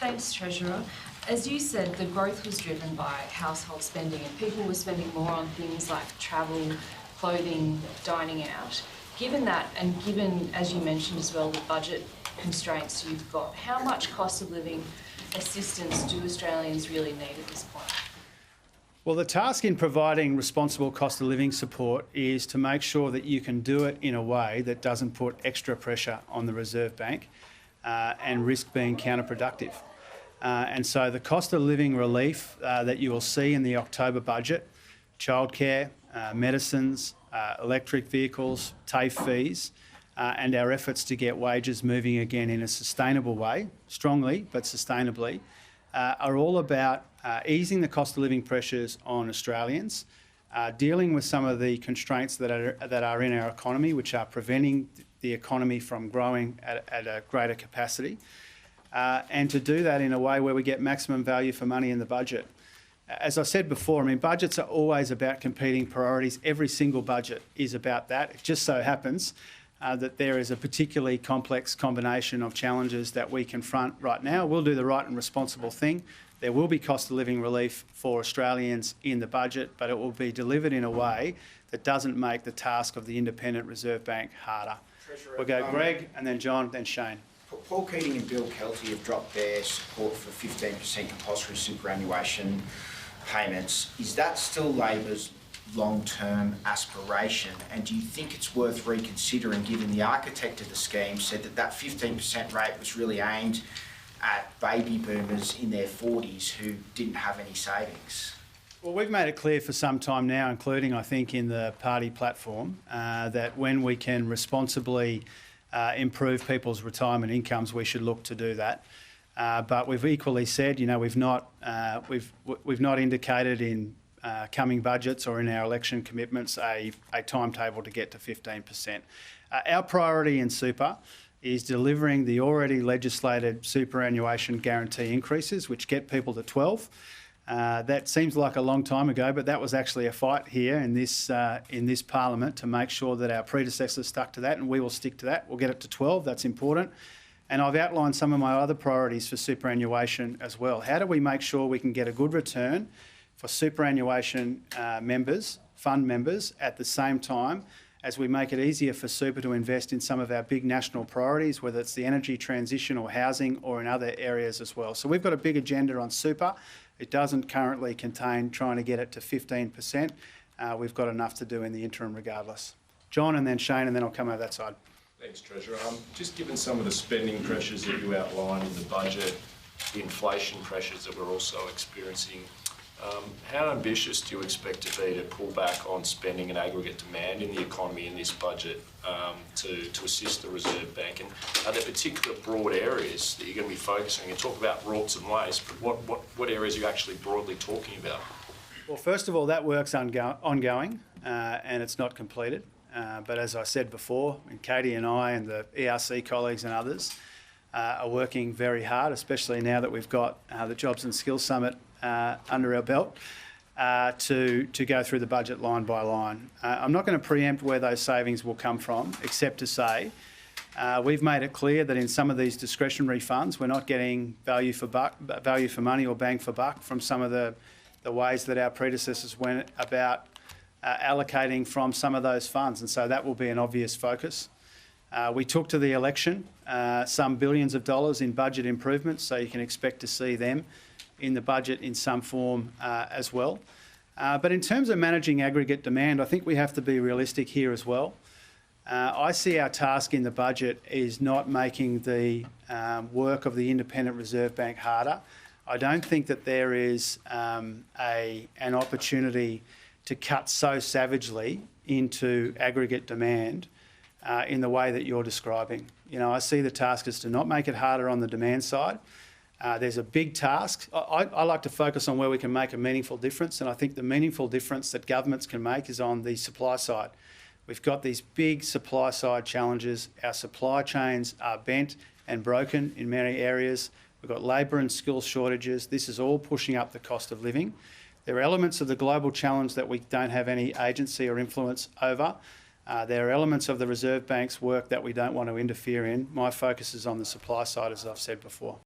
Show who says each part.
Speaker 1: Thanks, Treasurer. As you said, the growth was driven by household spending and people were spending more on things like travel, clothing, dining out. Given that, and given, as you mentioned as well, the budget constraints you've got, how much cost of living assistance do Australians really need at this point?
Speaker 2: Well, the task in providing responsible cost of living support is to make sure that you can do it in a way that doesn't put extra pressure on the Reserve Bank and risk being counterproductive. And so the cost of living relief that you will see in the October budget, childcare, medicines, electric vehicles, TAFE fees, and our efforts to get wages moving again in a sustainable way, strongly but sustainably, are all about easing the cost of living pressures on Australians, dealing with some of the constraints that are in our economy, which are preventing the economy from growing at a greater capacity, and to do that in a way where we get maximum value for money in the budget. As I said before, I mean, budgets are always about competing priorities. Every single budget is about that. It just so happens that there is a particularly complex combination of challenges that we confront right now. We'll do the right and responsible thing. There will be cost of living relief for Australians in the budget, but it will be delivered in a way that doesn't make the task of the Independent Reserve Bank harder.
Speaker 3: Treasurer,
Speaker 2: We'll go Greg and then John, then Shane.
Speaker 3: Paul Keating and Bill Kelty have dropped their support for 15% compulsory superannuation payments. Is that still Labor's long-term aspiration, and do you think it's worth reconsidering, given the architect of the scheme said that 15% rate was really aimed at baby boomers in their 40s who didn't have any savings?
Speaker 2: Well, we've made it clear for some time now, including I think in the party platform, that when we can responsibly improve people's retirement incomes, we should look to do that. But we've equally said, you know, we've not indicated in coming budgets or in our election commitments a timetable to get to 15%. Our priority in super is delivering the already legislated superannuation guarantee increases, which get people to 12. That seems like a long time ago, but that was actually a fight here in this parliament to make sure that our predecessors stuck to that, and we will stick to that. We'll get it to 12. That's important. And I've outlined some of my other priorities for superannuation as well. How do we make sure we can get a good return for superannuation members, fund members, at the same time as we make it easier for super to invest in some of our big national priorities, whether it's the energy transition or housing or in other areas as well. So we've got a big agenda on super. It doesn't currently contain trying to get it to 15%. We've got enough to do in the interim regardless. John and then Shane, and then I'll come over that side.
Speaker 4: Thanks, Treasurer. Just given some of the spending pressures that you outlined in the budget, the inflation pressures that we're also experiencing, how ambitious do you expect to be to pull back on spending and aggregate demand in the economy in this budget to assist the Reserve Bank? And are there particular broad areas that you're going to be focusing on? You talk about rorts and lace, but what areas are you actually broadly talking about?
Speaker 2: Well, first of all, that work's ongoing and it's not completed. But as I said before, Katie and I and the ERC colleagues and others are working very hard, especially now that we've got the Jobs and Skills Summit under our belt, to go through the budget line by line. I'm not going to preempt where those savings will come from, except to say we've made it clear that in some of these discretionary funds, we're not getting value for money or bang for buck from some of the ways that our predecessors went about allocating from some of those funds, and so that will be an obvious focus. We took to the election some billions of dollars in budget improvements, so you can expect to see them in the budget in some form as well. But in terms of managing aggregate demand, I think we have to be realistic here as well. I see our task in the budget is not making the work of the Independent Reserve Bank harder. I don't think that there is an opportunity to cut so savagely into aggregate demand in the way that you're describing. You know, I see the task as to not make it harder on the demand side. There's a big task. I like to focus on where we can make a meaningful difference, and I think the meaningful difference that governments can make is on the supply side. We've got these big supply side challenges. Our supply chains are bent and broken in many areas. We've got labour and skills shortages. This is all pushing up the cost of living. There are elements of the global challenge that we don't have any agency or influence over. There are elements of the Reserve Bank's work that we don't want to interfere in. My focus is on the supply side, as I've said before.